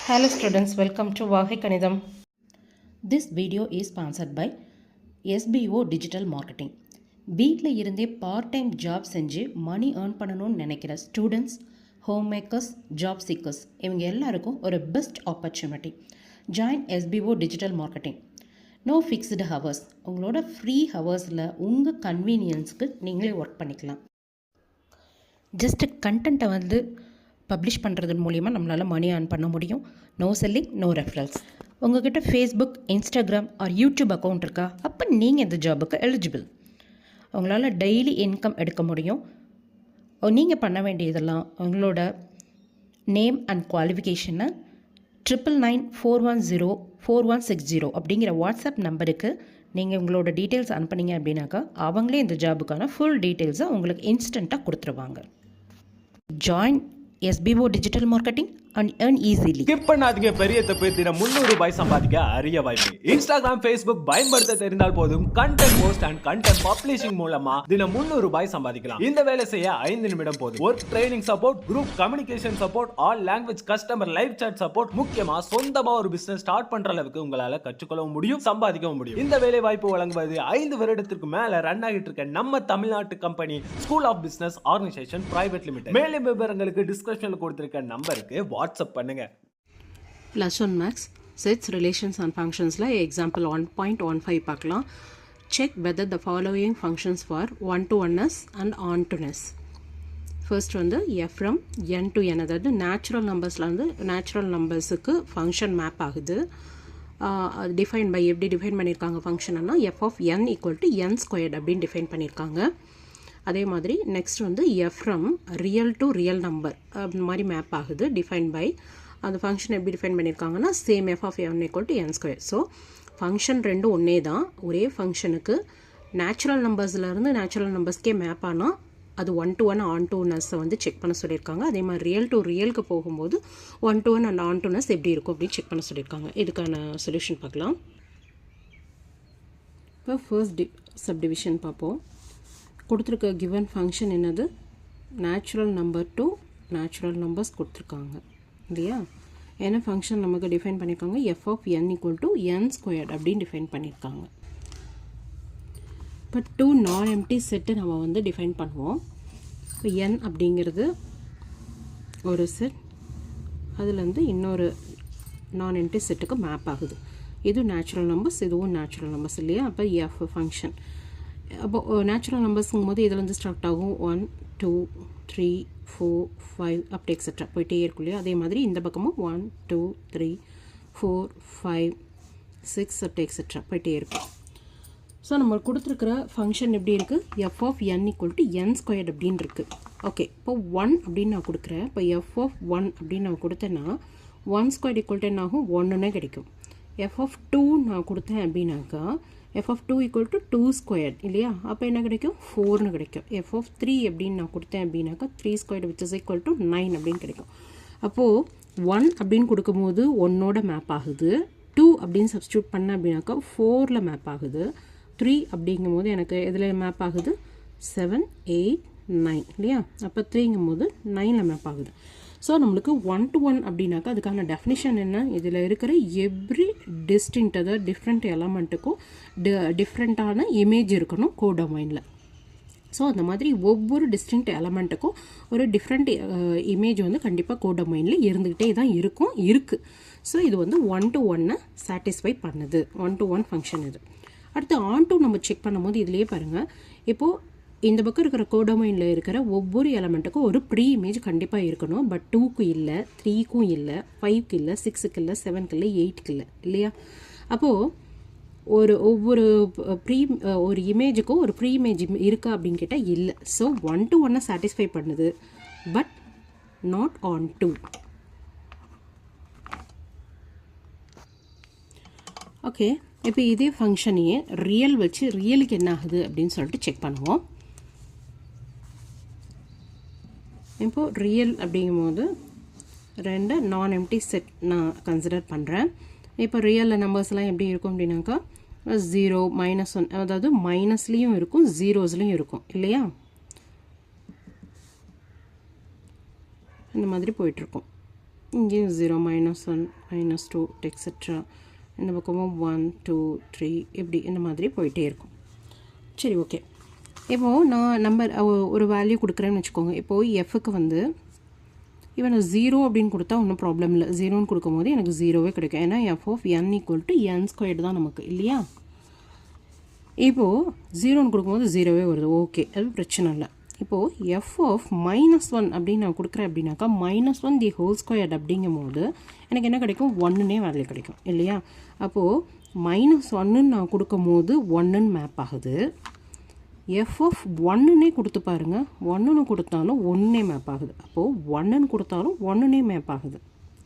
Hello students, welcome to Vagai Kanidam. This video is sponsored by SBO Digital Marketing. வீட்டில் இருந்தே part time job செஞ்சு மணி earn பண்ணணும்னு நினைக்கிற students, home makers, job seekers இவங்க எல்லாருக்கும் ஒரு best opportunity. Join SBO digital marketing. No fixed hours. உங்களோட free ஹவர்ஸில் உங்கள் கன்வீனியன்ஸ்க்கு நீங்களே ஒர்க் பண்ணிக்கலாம். ஜஸ்ட்டு கண்டென்ட்டை பப்ளிஷ் பண்ணுறது மூலிமா நம்மளால் மணி ஏர்ன் பண்ண முடியும். No selling, no referrals. உங்கள்கிட்ட Facebook, Instagram or YouTube account இருக்கா? அப்போ நீங்கள் இந்த ஜாபுக்கு எலிஜிபிள். உங்களால் டெய்லி இன்கம் எடுக்க முடியும். நீங்கள் பண்ண வேண்டியதெல்லாம் உங்களோட நேம் அண்ட் குவாலிஃபிகேஷனை 9994104160 அப்படிங்கிற வாட்ஸ்அப் நம்பருக்கு நீங்கள் உங்களோட டீட்டெயில்ஸ் அனுப்புனீங்க அப்படின்னாக்கா அவங்களே இந்த ஜாபுக்கான ஃபுல் டீட்டெயில்ஸை உங்களுக்கு இன்ஸ்டண்ட்டாக கொடுத்துருவாங்க. Join SBO digital marketing and earn easily. Skip பண்ணாதீங்க, பெரிய தப்பு. தினம் 300 ரூபாய் சம்பாதிக்க அரிய வாய்ப்பு. இன்ஸ்டாகிராம், ஃபேஸ்புக் பயன்படுத்த தெரிந்தால் போதும். Content post and content publishing மூலமா தினம் 300 ரூபாய் சம்பாதிக்கலாம். இந்த வேலை செய்ய 5 நிமிடம் போதும். Work training support, group communication support, all language customer live chat support, முக்கியமா சொந்தமா ஒரு பிசினஸ் ஸ்டார்ட் பண்ற அளவுக்கு உங்களால கற்றுக்கொள்ளவும் முடியும், சம்பாதிக்கவும் முடியும். இந்த வேலை வாய்ப்பு வழங்குவது 5 வருடத்திற்கு மேல ரன் ஆகிட்டு இருக்க நம்ம தமிழ்நாட்டு company school of business organization private limited. மேலும் விவரங்களுக்கு டிஸ்கிரிப்ஷன்ல கொடுத்திருக்க நம்பருக்கு வாட்ஸ்அப் பண்ணுங்க. +1 மேக்ஸ் செட்ஸ், ரிலேஷன்ஸ் அண்ட் ஃபங்க்ஷன்ஸில் எக்ஸாம்பிள் 1.15 பார்க்கலாம். Check whether the following functions for one to oneness and ontoness. First f from n to n, அதாவது natural நம்பர்ஸில் நேச்சுரல் நம்பர்ஸுக்கு ஃபங்க்ஷன் மேப் ஆகுது. டிஃபைன் பை எப்படி define பண்ணியிருக்காங்க ஃபங்க்ஷன்னா f of N equal to N squared அப்படின்னு define பண்ணியிருக்காங்க. அதே மாதிரி next F from real to real number அந்த மாதிரி மேப் ஆகுது. டிஃபைன் பை அந்த ஃபங்க்ஷன் எப்படி டிஃபைன் பண்ணியிருக்காங்கன்னா same F of N equal to N square. So function ரெண்டும் ஒன்றே தான். ஒரே ஃபங்க்ஷனுக்கு நேச்சுரல் நம்பர்ஸ்லேருந்து நேச்சுரல் நம்பர்ஸ்க்கே மேப் ஆனால் அது 1 to 1 ஆன் டு நெஸ்ஸை செக் பண்ண சொல்லியிருக்காங்க. அதே மாதிரி ரியல் டு ரியலுக்கு போகும்போது 1 to 1 and on to Ness எப்படி இருக்கும் அப்படின்னு செக் பண்ண சொல்லியிருக்காங்க. இதுக்கான சொல்யூஷன் பார்க்கலாம். இப்போ ஃபர்ஸ்ட் சப்டிவிஷன் பார்ப்போம். கொடுத்துருக்க கிவன் ஃபங்க்ஷன் என்னது? Natural number to natural numbers கொடுத்துருக்காங்க இல்லையா? என்ன ஃபங்க்ஷன் நமக்கு டிஃபைன் பண்ணியிருக்காங்க? F of N equal to N squared அப்படின்னு டிஃபைன் பண்ணியிருக்காங்க. இப்போ 2 நான் எம்டி செட்டு நம்ம டிஃபைன் பண்ணுவோம். இப்போ என் அப்படிங்கிறது ஒரு செட், அதுலேருந்து இன்னொரு நான் எம்டி செட்டுக்கு மேப் ஆகுது. இது நேச்சுரல் நம்பர்ஸ், இதுவும் நேச்சுரல் நம்பர்ஸ் இல்லையா? அப்போ எஃப் ஃபங்க்ஷன் அப்போ நேச்சுரல் நம்பர்ஸுங்கும் போது இதிலேருந்து ஸ்டார்ட் ஆகும் 1 2 3 4 5 அப்படி எக்ஸட்ரா போயிட்டே இருக்கும் இல்லையா? அதே மாதிரி இந்த பக்கமும் 1 2 3 4 5 6 அப்படி எக்ஸட்ரா போயிட்டே இருக்கும். ஸோ நம்ம கொடுத்துருக்குற ஃபங்க்ஷன் எப்படி இருக்குது? F of N equal to N squared அப்படின்னு இருக்குது. ஓகே, இப்போ 1 அப்படின்னு நான் கொடுக்குறேன். இப்போ எஃப் ஆஃப் 1 அப்படின்னு நான் கொடுத்தேன்னா 1 ஸ்கொயர்ட் ஈக்குவல் டு என்ன ஆகும்? 1ன்னு கிடைக்கும். எஃப் ஆஃப் 2 நான் கொடுத்தேன் அப்படின்னாக்கா F of 2 equal to 2 squared இல்லையா? அப்போ என்ன கிடைக்கும்? 4ன்னு கிடைக்கும். எஃப் ஆஃப் 3 அப்படின்னு நான் கொடுத்தேன் அப்படின்னாக்கா 3 squared which is equal to 9 அப்படின்னு கிடைக்கும். அப்போது 1 அப்படின்னு கொடுக்கும்போது 1ஓட மேப் ஆகுது. 2 அப்படின்னு சப்ஸ்டியூட் பண்ணேன் அப்படின்னாக்கா 4ல் மேப் ஆகுது. 3 அப்படிங்கும் போது எனக்கு எதில் மேப் ஆகுது? 7 8 9 இல்லையா? அப்போ 3ங்கும் போது 9ல் மேப் ஆகுது. ஸோ நம்மளுக்கு 1 to 1 அப்படின்னாக்கா அதுக்கான டெஃபினிஷன் என்ன? இதில் இருக்கிற எவ்ரி டிஸ்டிங்க்ட், அதாவது டிஃப்ரெண்ட் எலமெண்ட்டுக்கும் டிஃப்ரெண்ட்டான இமேஜ் இருக்கணும் கோடொமைனில். ஸோ அந்த மாதிரி ஒவ்வொரு டிஸ்டிங்க்ட் எலமெண்ட்டுக்கும் ஒரு டிஃப்ரெண்ட் இமேஜ் கண்டிப்பாக கோடொமைனில் இருந்துக்கிட்டே தான் இருக்குது. ஸோ இது 1 to 1 சாட்டிஸ்ஃபை பண்ணுது. 1 to 1 ஃபங்க்ஷன் இது. அடுத்து ஆன் டு நம்ம செக் பண்ணும்போது இதுலேயே பாருங்கள், இப்போது இந்த பக்கம் இருக்கிற கோடொமைனில் இருக்கிற ஒவ்வொரு எலமெண்ட்டுக்கும் ஒரு ப்ரீ இமேஜ் கண்டிப்பாக இருக்கணும். பட் 2க்கு இல்லை, 3க்கும் இல்லை, 5க்கு இல்லை, 6க்கு இல்லை, 7க்கு இல்லை, 8க்கு இல்லை இல்லையா? அப்போது ஒவ்வொரு ஒரு இமேஜுக்கும் ஒரு ப்ரீ இமேஜ் இருக்கா அப்படின்னு கேட்டால் இல்லை. ஸோ 1 to 1 சாட்டிஸ்ஃபை பண்ணுது, but not on to. Okay, இப்போ இதே ஃபங்க்ஷனையே ரியல் வச்சு ரியலுக்கு என்ன ஆகுது அப்படின்னு சொல்லிட்டு செக் பண்ணுவோம். இப்போது ரியல் அப்படிங்கும்போது 2 நான் எம்டி செட் நான் கன்சிடர் பண்ணுறேன். இப்போ ரியலில் நம்பர்ஸ்லாம் எப்படி இருக்கும் அப்படின்னாக்கா 0 -1, அதாவது மைனஸ்லேயும் இருக்கும் ஜீரோஸ்லேயும் இருக்கும் இல்லையா? இந்த மாதிரி போயிட்டுருக்கும். இங்கேயும் 0 -1 -2 எக்ஸெட்ரா. இந்த பக்கமும் 1 2 3 இப்படி இந்த மாதிரி போயிட்டே இருக்கும். சரி, ஓகே. இப்போது நான் நம்பர் ஒரு வேல்யூ கொடுக்குறேன்னு வச்சுக்கோங்க. இப்போது எஃப்க்கு வந்து இவன் 0 அப்படின்னு கொடுத்தா ஒன்றும் ப்ராப்ளம் இல்லை. 0ன்னு கொடுக்கும்போது எனக்கு 0வே கிடைக்கும். ஏன்னா f(n) = n² தான் நமக்கு இல்லையா. இப்போது 0ன்னு கொடுக்கும்போது 0வே வருது. ஓகே, அது பிரச்சனை இல்லை. இப்போது f(-1) அப்படின்னு நான் கொடுக்குறேன் அப்படின்னாக்கா -1² அப்படிங்கும்போது எனக்கு என்ன கிடைக்கும்? 1ன்னே வேல்யூ கிடைக்கும் இல்லையா. அப்போது -1ன்னு நான் கொடுக்கும்போது 1ன்னு மேப் ஆகுது. f(1)ன்னே கொடுத்து பாருங்கள், 1ன்னு கொடுத்தாலும் 1ன்னே மேப் ஆகுது. அப்போது 1ன்னு கொடுத்தாலும் 1ன்னே மேப் ஆகுது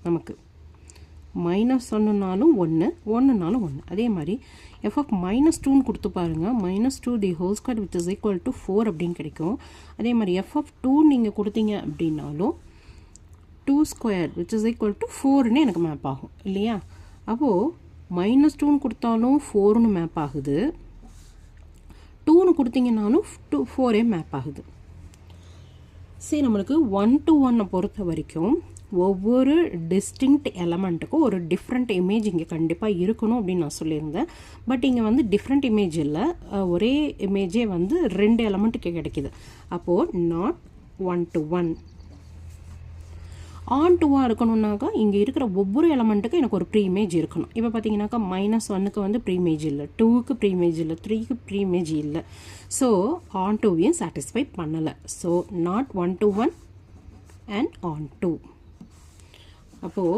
நமக்கு. -1னாலும் 1, 1னாலும் 1. அதே மாதிரி f(-2)ன்னு கொடுத்து பாருங்கள், -2² which is equal to 4 அப்படின்னு கிடைக்கும். அதே மாதிரி f(2) நீங்கள் கொடுத்தீங்க அப்படின்னாலும் 2² which is equal to 4ன்னு எனக்கு மேப் ஆகும் இல்லையா. அப்போது -2ன்னு கொடுத்தாலும் 4ன்னு மேப் ஆகுது, 2ன்னு கொடுத்தீங்கன்னாலும் 4ஏ மேப் ஆகுது. சரி, நம்மளுக்கு 1 to 1 பொறுத்த வரைக்கும் ஒவ்வொரு டிஸ்டிங்க்ட் எலமெண்ட்டுக்கும் ஒரு டிஃப்ரெண்ட் இமேஜ் இங்கே கண்டிப்பாக இருக்கணும் அப்படின்னு நான் சொல்லியிருந்தேன். பட் இங்கே வந்து டிஃப்ரெண்ட் இமேஜ் இல்லை, ஒரே இமேஜே வந்து 2 எலமெண்ட்டுக்கு கிடைக்கிது. அப்போது நாட் 1 to 1. ஆன் டூவாக இருக்கணும்னாக்கா இங்கே இருக்கிற ஒவ்வொரு எலமெண்ட்டுக்கும் எனக்கு ஒரு ப்ரீ இமேஜ் இருக்கணும். இப்போ பார்த்தீங்கன்னாக்கா -1க்கு வந்து ப்ரீ இமேஜ் இல்லை, 2க்கு ப்ரீ இமேஜ் இல்லை, 3க்கு ப்ரீ இமேஜ் இல்லை. ஸோ ஆன் டூவையும் சாட்டிஸ்ஃபை பண்ணலை. So not 1 to 1 and onto. அப்போது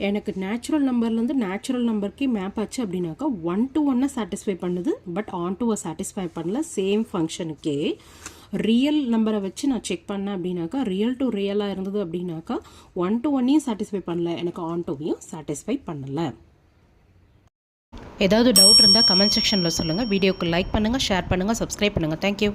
எனக்கு நேச்சுரல் நம்பர்லேருந்து நேச்சுரல் நம்பருக்கே மேப் ஆச்சு அப்படின்னாக்கா 1 to 1 சாட்டிஸ்ஃபை பண்ணுது, பட் ஆன் டூவை சாட்டிஸ்ஃபை பண்ணல. சேம் ஃபங்க்ஷனுக்கே ரியல் நம்பரை வச்சு நான் செக் பண்ணேன் அப்படின்னாக்கா ரியல் டு ரியலாக இருந்தது அப்படின்னாக்கா 1 to 1ஐயும் சாட்டிஸ்ஃபை பண்ணல, எனக்கு ஆன் டூவையும் சாட்டிஸ்ஃபை பண்ணலை. ஏதாவது டவுட் இருந்தால் கமெண்ட் செக்ஷனில் சொல்லுங்கள். வீடியோக்கு லைக் பண்ணுங்கள், ஷேர் பண்ணுங்கள், சப்ஸ்கிரைப் பண்ணுங்கள். தேங்க்யூ.